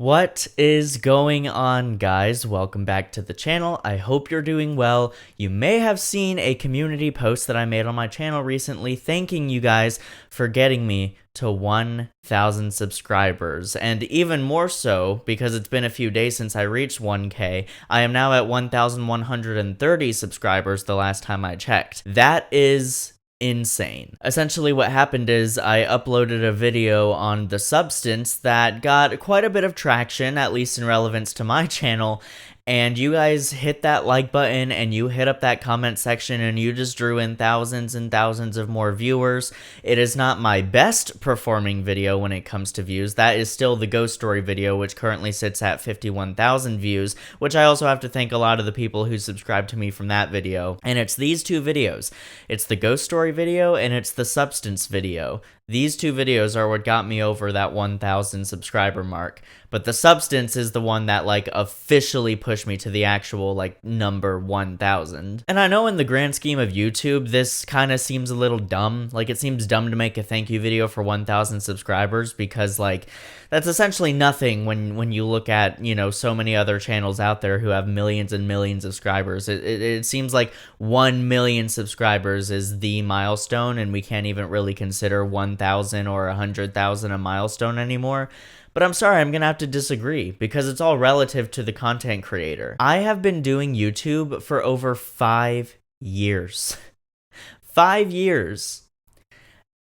What is going on, guys? Welcome back to the channel. I hope you're doing well. You may have seen a community post that I made on my channel recently thanking you guys for getting me to 1,000 subscribers. And even more so, because it's been a few days since I reached 1K, I am now at 1,130 subscribers the last time I checked. That is insane. Essentially what happened is I uploaded a video on The Substance that got quite a bit of traction, at least in relevance to my channel, and you guys hit that like button and you hit up that comment section and you just drew in thousands and thousands of more viewers. It is not my best performing video when it comes to views. That is still the ghost story video, which currently sits at 51,000 views, which I also have to thank a lot of the people who subscribed to me from that video. And it's these two videos. It's the ghost story video and it's the substance video. These two videos are what got me over that 1,000 subscriber mark, but the substance is the one that officially pushed me to the actual number 1,000. And I know in the grand scheme of YouTube, this kind of seems a little dumb. It seems dumb to make a thank you video for 1,000 subscribers because that's essentially nothing when you look at, so many other channels out there who have millions and millions of subscribers. It seems like 1 million subscribers is the milestone, and we can't even really consider 1,000 or 100,000 a milestone anymore. But I'm sorry, I'm gonna have to disagree because it's all relative to the content creator. I have been doing YouTube for over 5 years. 5 years.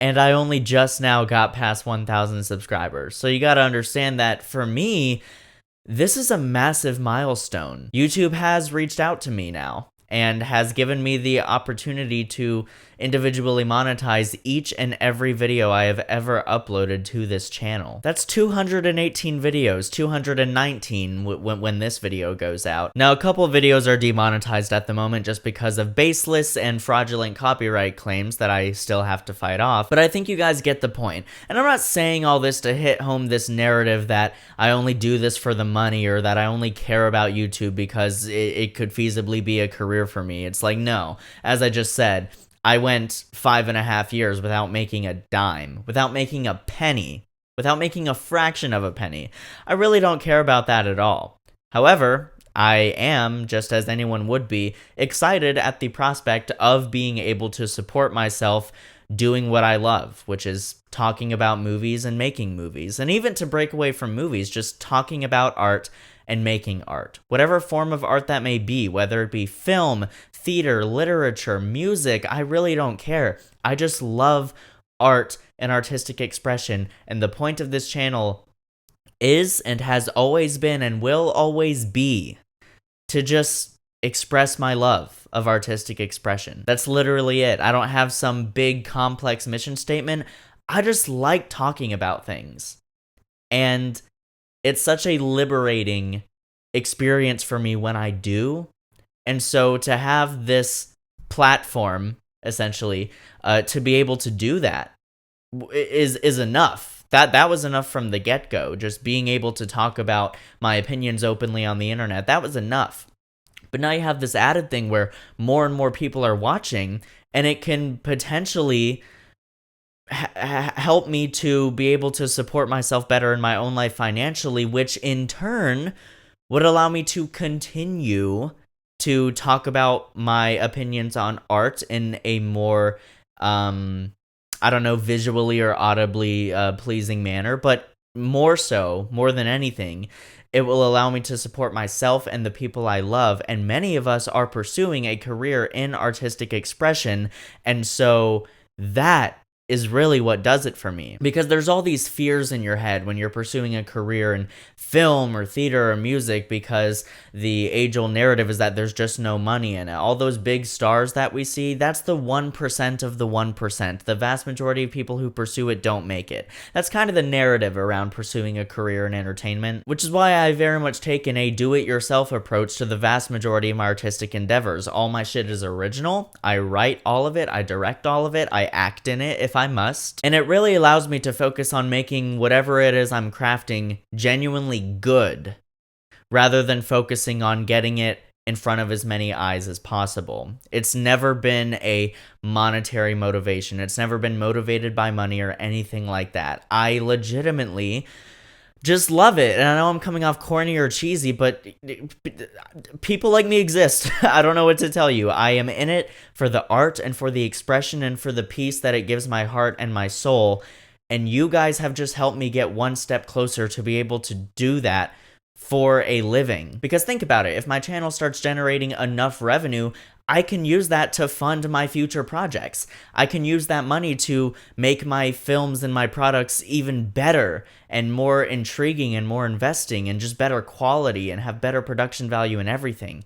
And I only just now got past 1,000 subscribers. So you gotta understand that for me, this is a massive milestone. YouTube has reached out to me now and has given me the opportunity to individually monetize each and every video I have ever uploaded to this channel. That's 218 videos, 219 when this video goes out. Now, a couple of videos are demonetized at the moment just because of baseless and fraudulent copyright claims that I still have to fight off, but I think you guys get the point. And I'm not saying all this to hit home this narrative that I only do this for the money or that I only care about YouTube because it could feasibly be a career for me. It's no, as I just said, I went 5.5 years without making a dime, without making a penny, without making a fraction of a penny. I really don't care about that at all. However, I am, just as anyone would be, excited at the prospect of being able to support myself doing what I love, which is talking about movies and making movies. And even to break away from movies, just talking about art and making art. Whatever form of art that may be, whether it be film, theater, literature, music, I really don't care. I just love art and artistic expression, and the point of this channel is and has always been and will always be to just express my love of artistic expression. That's literally it. I don't have some big complex mission statement. I just like talking about things. And it's such a liberating experience for me when I do. And so to have this platform, essentially, to be able to do that is enough. That was enough from the get-go. Just being able to talk about my opinions openly on the internet, that was enough. But now you have this added thing where more and more people are watching, and it can potentially help me to be able to support myself better in my own life financially, which in turn would allow me to continue to talk about my opinions on art in a more, visually or audibly pleasing manner, but more than anything, it will allow me to support myself and the people I love, and many of us are pursuing a career in artistic expression, and so that is really what does it for me. Because there's all these fears in your head when you're pursuing a career in film or theater or music, because the age-old narrative is that there's just no money in it. All those big stars that we see, that's the 1% of the 1%. The vast majority of people who pursue it don't make it. That's kind of the narrative around pursuing a career in entertainment, which is why I very much taken a do-it-yourself approach to the vast majority of my artistic endeavors. All my shit is original. I write all of it. I direct all of it. I act in it if I must. And it really allows me to focus on making whatever it is I'm crafting genuinely good, rather than focusing on getting it in front of as many eyes as possible. It's never been a monetary motivation. It's never been motivated by money or anything like that. I legitimately just love it. And I know I'm coming off corny or cheesy, but people like me exist. I don't know what to tell you. I am in it for the art and for the expression and for the peace that it gives my heart and my soul. And you guys have just helped me get one step closer to be able to do that for a living. Because think about it, if my channel starts generating enough revenue, I can use that to fund my future projects. I can use that money to make my films and my products even better and more intriguing and more investing and just better quality and have better production value and everything.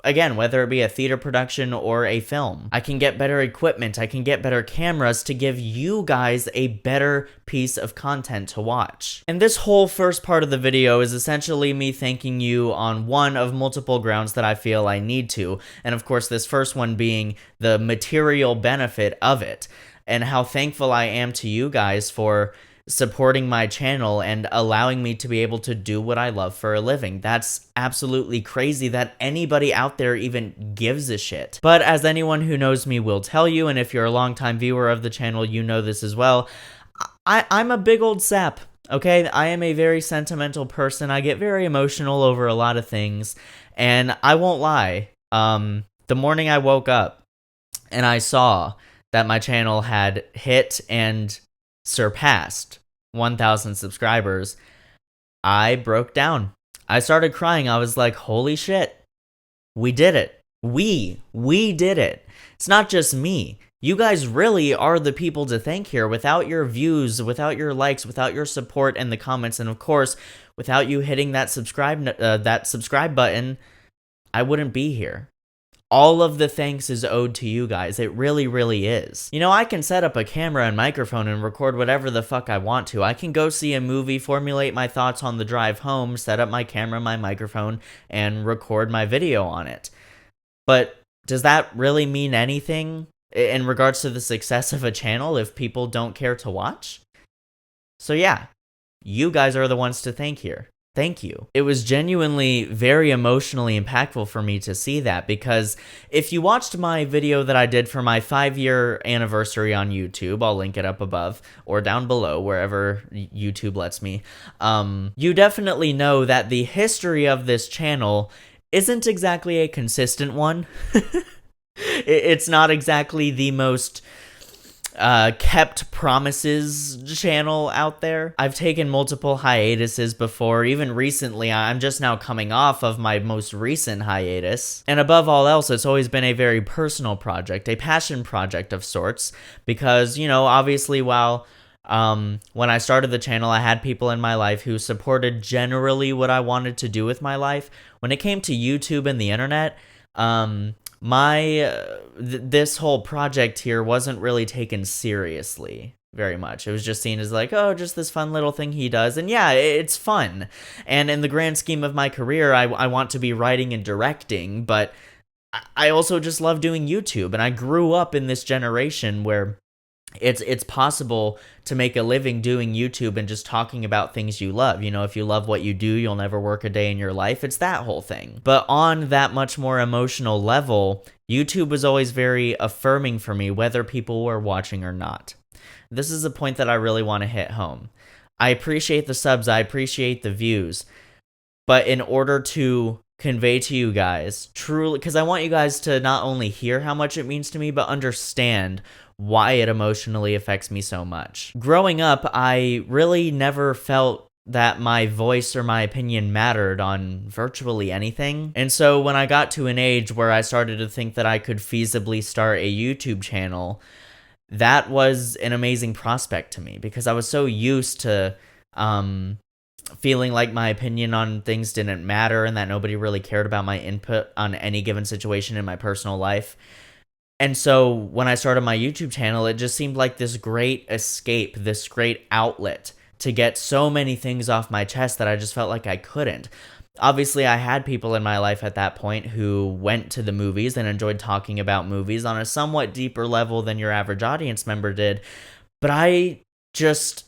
Again, whether it be a theater production or a film, I can get better equipment, I can get better cameras to give you guys a better piece of content to watch. And this whole first part of the video is essentially me thanking you on one of multiple grounds that I feel I need to, and of course this first one being the material benefit of it, and how thankful I am to you guys for supporting my channel and allowing me to be able to do what I love for a living. That's absolutely crazy that anybody out there even gives a shit. But as anyone who knows me will tell you, and if you're a longtime viewer of the channel, you know this as well, I'm a big old sap. Okay, I am a very sentimental person. I get very emotional over a lot of things, and I won't lie. The morning I woke up and I saw that my channel had hit and surpassed 1,000 subscribers, I broke down. I started crying. I was like, holy shit, we did it. We did it. It's not just me. You guys really are the people to thank here. Without your views, without your likes, without your support and the comments, and of course, without you hitting that subscribe button, I wouldn't be here. All of the thanks is owed to you guys. It really, really is. You know, I can set up a camera and microphone and record whatever the fuck I want to. I can go see a movie, formulate my thoughts on the drive home, set up my camera, my microphone, and record my video on it. But does that really mean anything in regards to the success of a channel if people don't care to watch? So yeah, you guys are the ones to thank here. Thank you. It was genuinely very emotionally impactful for me to see that, because if you watched my video that I did for my 5-year anniversary on YouTube, I'll link it up above or down below, wherever YouTube lets me, you definitely know that the history of this channel isn't exactly a consistent one. It's not exactly the most kept promises channel out there. I've taken multiple hiatuses before. Even recently, I'm just now coming off of my most recent hiatus. And above all else, it's always been a very personal project, a passion project of sorts, because, you know, obviously while when I started the channel, I had people in my life who supported generally what I wanted to do with my life. When it came to YouTube and the internet, this whole project here wasn't really taken seriously very much. It was just seen as like, oh, just this fun little thing he does. And yeah, it's fun. And in the grand scheme of my career, I want to be writing and directing, but I also just love doing YouTube. And I grew up in this generation where it's possible to make a living doing YouTube and just talking about things you love. You know, if you love what you do, you'll never work a day in your life. It's that whole thing. But on that much more emotional level, YouTube was always very affirming for me, whether people were watching or not. This is a point that I really want to hit home. I appreciate the subs, I appreciate the views, but in order to convey to you guys truly, because I want you guys to not only hear how much it means to me, but understand why it emotionally affects me so much. Growing up, I really never felt that my voice or my opinion mattered on virtually anything. And so when I got to an age where I started to think that I could feasibly start a YouTube channel, that was an amazing prospect to me, because I was so used to feeling like my opinion on things didn't matter and that nobody really cared about my input on any given situation in my personal life. And so when I started my YouTube channel, it just seemed like this great escape, this great outlet to get so many things off my chest that I just felt like I couldn't. Obviously, I had people in my life at that point who went to the movies and enjoyed talking about movies on a somewhat deeper level than your average audience member did. But I just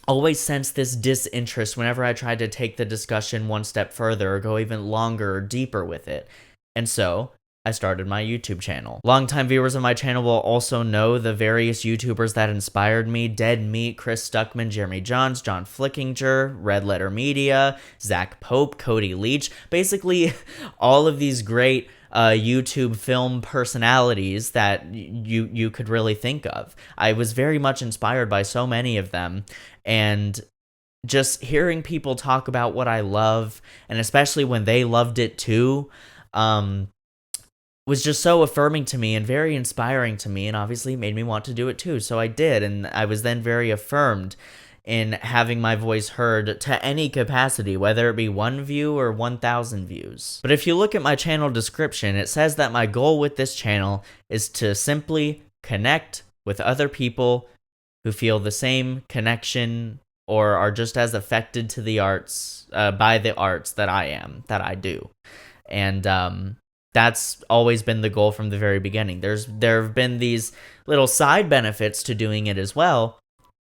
always sensed this disinterest whenever I tried to take the discussion one step further or go even longer or deeper with it. And so I started my YouTube channel. Longtime viewers of my channel will also know the various YouTubers that inspired me: Dead Meat, Chris Stuckman, Jeremy Johns, John Flickinger, Red Letter Media, Zach Pope, Cody Leach. Basically, all of these great YouTube film personalities that you could really think of. I was very much inspired by so many of them, and just hearing people talk about what I love, and especially when they loved it too, was just so affirming to me and very inspiring to me, and obviously made me want to do it too. So I did, and I was then very affirmed in having my voice heard to any capacity, whether it be 1 view or 1,000 views. But if you look at my channel description, it says that my goal with this channel is to simply connect with other people who feel the same connection or are just as affected to the arts, by the arts that I do. And that's always been the goal from the very beginning. There have been these little side benefits to doing it as well,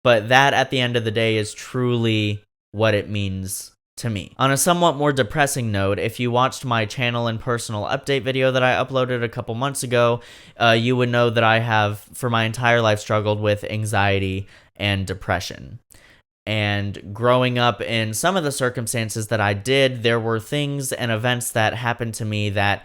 but that at the end of the day is truly what it means to me. On a somewhat more depressing note, if you watched my channel and personal update video that I uploaded a couple months ago, you would know that I have for my entire life struggled with anxiety and depression. And growing up in some of the circumstances that I did, there were things and events that happened to me that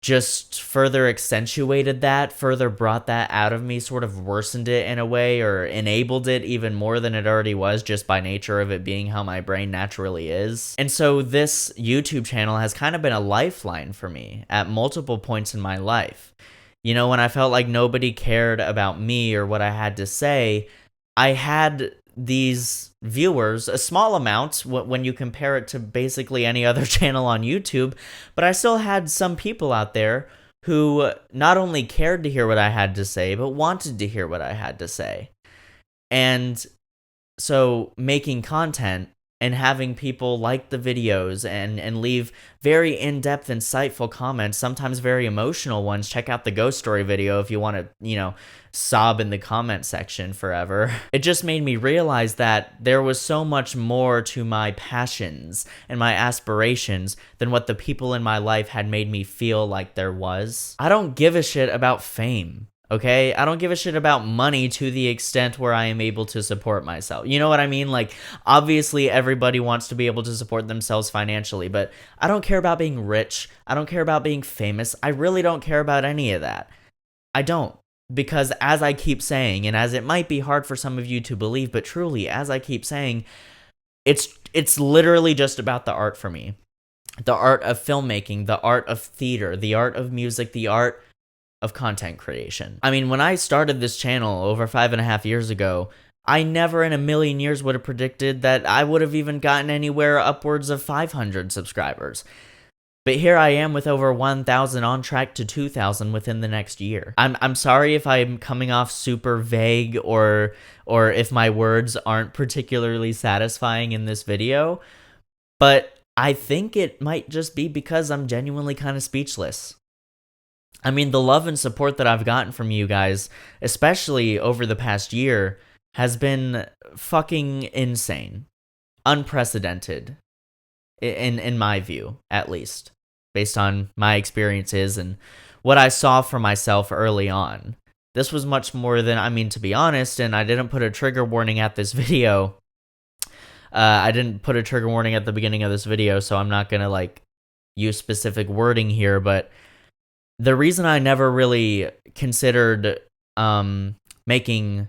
just further accentuated that, further brought that out of me, sort of worsened it in a way, or enabled it even more than it already was, just by nature of it being how my brain naturally is. And so this YouTube channel has kind of been a lifeline for me at multiple points in my life. You know, when I felt like nobody cared about me or what I had to say, I had these viewers, a small amount when you compare it to basically any other channel on YouTube, but I still had some people out there who not only cared to hear what I had to say, but wanted to hear what I had to say. And so making content and having people like the videos and leave very in-depth, insightful comments, sometimes very emotional ones. Check out the ghost story video if you want to, sob in the comment section forever. It just made me realize that there was so much more to my passions and my aspirations than what the people in my life had made me feel like there was. I don't give a shit about fame. Okay, I don't give a shit about money to the extent where I am able to support myself. You know what I mean? Like, obviously everybody wants to be able to support themselves financially, but I don't care about being rich. I don't care about being famous. I really don't care about any of that. I don't. Because as I keep saying, and as it might be hard for some of you to believe, but truly, as I keep saying, it's literally just about the art for me. The art of filmmaking, the art of theater, the art of music, the art of content creation. I mean, when I started this channel over 5.5 years ago, I never in a million years would have predicted that I would have even gotten anywhere upwards of 500 subscribers. But here I am with over 1,000, on track to 2,000 within the next year. I'm sorry if I'm coming off super vague or if my words aren't particularly satisfying in this video, but I think it might just be because I'm genuinely kind of speechless. I mean, the love and support that I've gotten from you guys, especially over the past year, has been fucking insane. Unprecedented. In my view, at least. Based on my experiences and what I saw for myself early on. This was much more than, to be honest, and I didn't put a trigger warning at this video. I didn't put a trigger warning at the beginning of this video, so I'm not gonna, use specific wording here, but the reason I never really considered making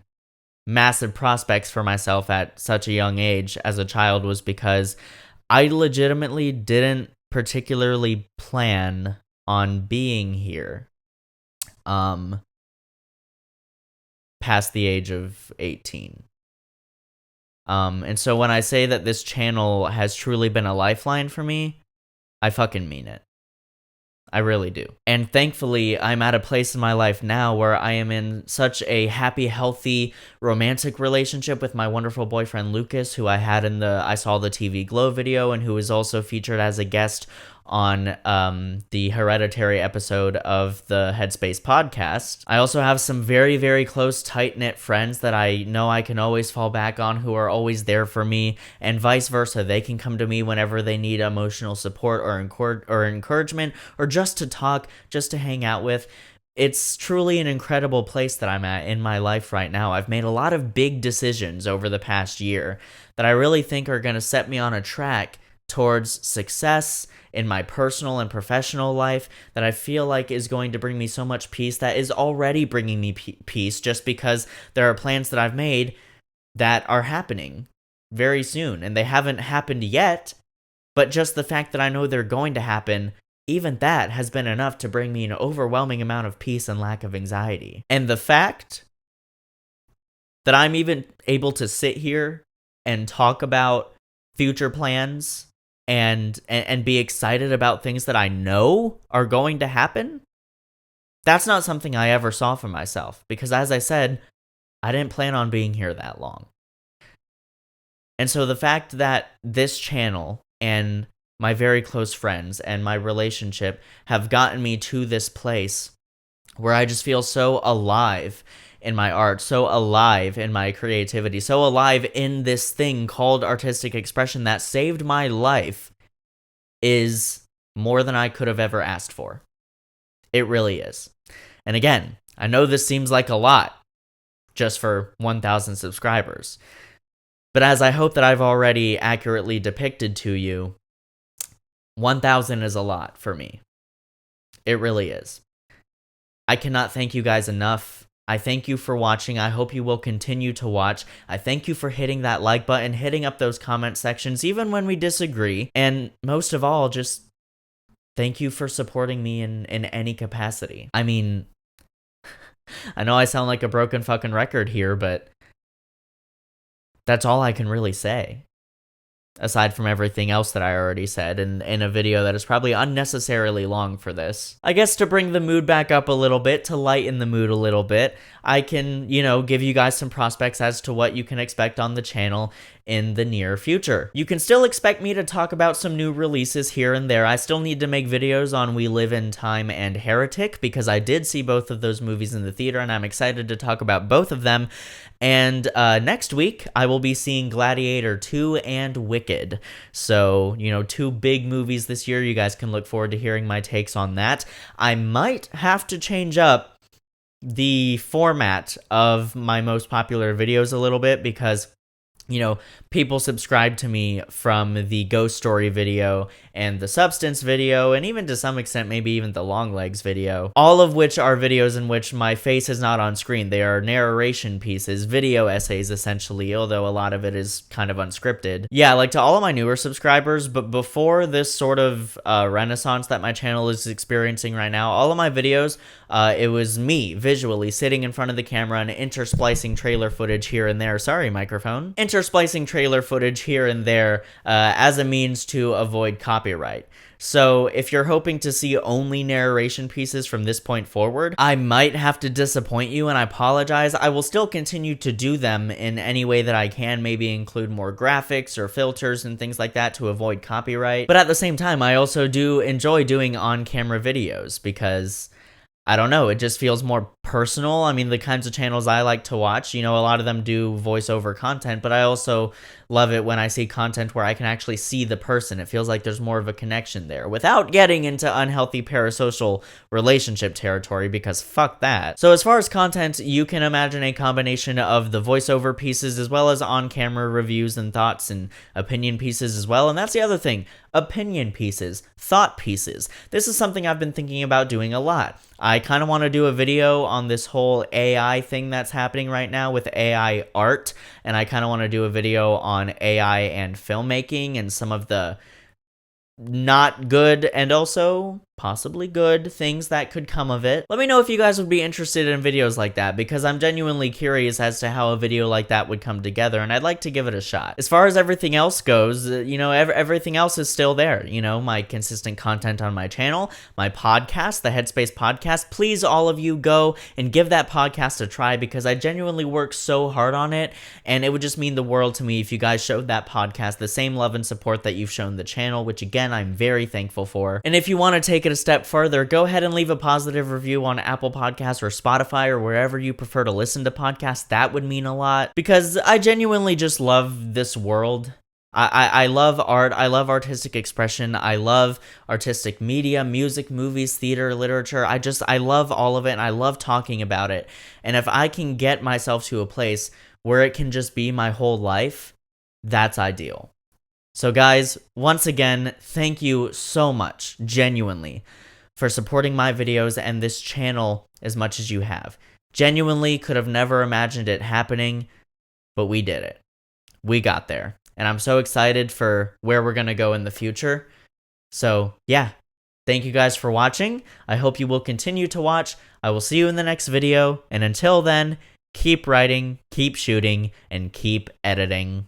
massive prospects for myself at such a young age as a child was because I legitimately didn't particularly plan on being here past the age of 18. And so when I say that this channel has truly been a lifeline for me, I fucking mean it. I really do. And thankfully, I'm at a place in my life now where I am in such a happy, healthy, romantic relationship with my wonderful boyfriend, Lucas, who I had in the I Saw the TV Glow video and who is also featured as a guest on the Hereditary episode of the Headspace podcast. I also have some very, very close, tight-knit friends that I know I can always fall back on, who are always there for me, and vice versa. They can come to me whenever they need emotional support or encouragement, or just to talk, just to hang out with. It's truly an incredible place that I'm at in my life right now. I've made a lot of big decisions over the past year that I really think are going to set me on a track towards success in my personal and professional life, that I feel like is going to bring me so much peace, that is already bringing me peace, just because there are plans that I've made that are happening very soon, and they haven't happened yet, but just the fact that I know they're going to happen, even that has been enough to bring me an overwhelming amount of peace and lack of anxiety. And the fact that I'm even able to sit here and talk about future plans and be excited about things that I know are going to happen, that's not something I ever saw for myself, because as I said, I didn't plan on being here that long. And so the fact that this channel and my very close friends and my relationship have gotten me to this place where I just feel so alive in my art, so alive in my creativity, so alive in this thing called artistic expression that saved my life, is more than I could have ever asked for. It really is. And again, I know this seems like a lot just for 1,000 subscribers, but as I hope that I've already accurately depicted to you, 1,000 is a lot for me. It really is. I cannot thank you guys enough. I thank you for watching. I hope you will continue to watch. I thank you for hitting that like button, hitting up those comment sections, even when we disagree. And most of all, just thank you for supporting me in any capacity. I mean, I know I sound like a broken fucking record here, but that's all I can really say, aside from everything else that I already said in a video that is probably unnecessarily long for this. I guess to bring the mood back up a little bit, to lighten the mood a little bit, I can, give you guys some prospects as to what you can expect on the channel in the near future. You can still expect me to talk about some new releases here and there. I still need to make videos on We Live in Time and Heretic, because I did see both of those movies in the theater, and I'm excited to talk about both of them. And next week, I will be seeing Gladiator 2 and Wicked. So, two big movies this year. You guys can look forward to hearing my takes on that. I might have to change up the format of my most popular videos a little bit, because people subscribe to me from the Ghost Story video and the Substance video, and even to some extent, maybe even the Long Legs video, all of which are videos in which my face is not on screen. They are narration pieces, video essays, essentially, although a lot of it is kind of unscripted. Yeah, like to all of my newer subscribers, but before this sort of renaissance that my channel is experiencing right now, all of my videos, it was me visually sitting in front of the camera and intersplicing trailer footage here and there. Sorry, microphone. Intersplicing trailer footage here and there as a means to avoid copyright. So if you're hoping to see only narration pieces from this point forward, I might have to disappoint you, and I apologize. I will still continue to do them in any way that I can, maybe include more graphics or filters and things like that to avoid copyright. But at the same time, I also do enjoy doing on-camera videos, because I don't know, it just feels more personal. I mean, the kinds of channels I like to watch, a lot of them do voiceover content, but I also love it when I see content where I can actually see the person. It feels like there's more of a connection there, without getting into unhealthy parasocial relationship territory, because fuck that. So as far as content, you can imagine a combination of the voiceover pieces as well as on-camera reviews and thoughts and opinion pieces as well. And that's the other thing, opinion pieces, thought pieces. This is something I've been thinking about doing a lot. I kind of want to do a video on this whole AI thing that's happening right now with AI art, and I kind of want to do a video on AI and filmmaking and some of the not good and also possibly good things that could come of it. Let me know if you guys would be interested in videos like that, because I'm genuinely curious as to how a video like that would come together, and I'd like to give it a shot. As far as everything else goes, you know, everything else is still there. You know, my consistent content on my channel, my podcast, the Headspace podcast. Please, all of you, go and give that podcast a try, because I genuinely work so hard on it, and it would just mean the world to me if you guys showed that podcast the same love and support that you've shown the channel, which again, I'm very thankful for. And if you want to take it a step further, go ahead and leave a positive review on Apple Podcasts or Spotify or wherever you prefer to listen to podcasts. That would mean a lot, because I genuinely just love this world. I love art. I love artistic expression. I love artistic media, music, movies, theater, literature. I love all of it, and I love talking about it. And if I can get myself to a place where it can just be my whole life, that's ideal. So guys, once again, thank you so much, genuinely, for supporting my videos and this channel as much as you have. Genuinely could have never imagined it happening, but we did it. We got there. And I'm so excited for where we're going to go in the future. So yeah, thank you guys for watching. I hope you will continue to watch. I will see you in the next video. And until then, keep writing, keep shooting, and keep editing.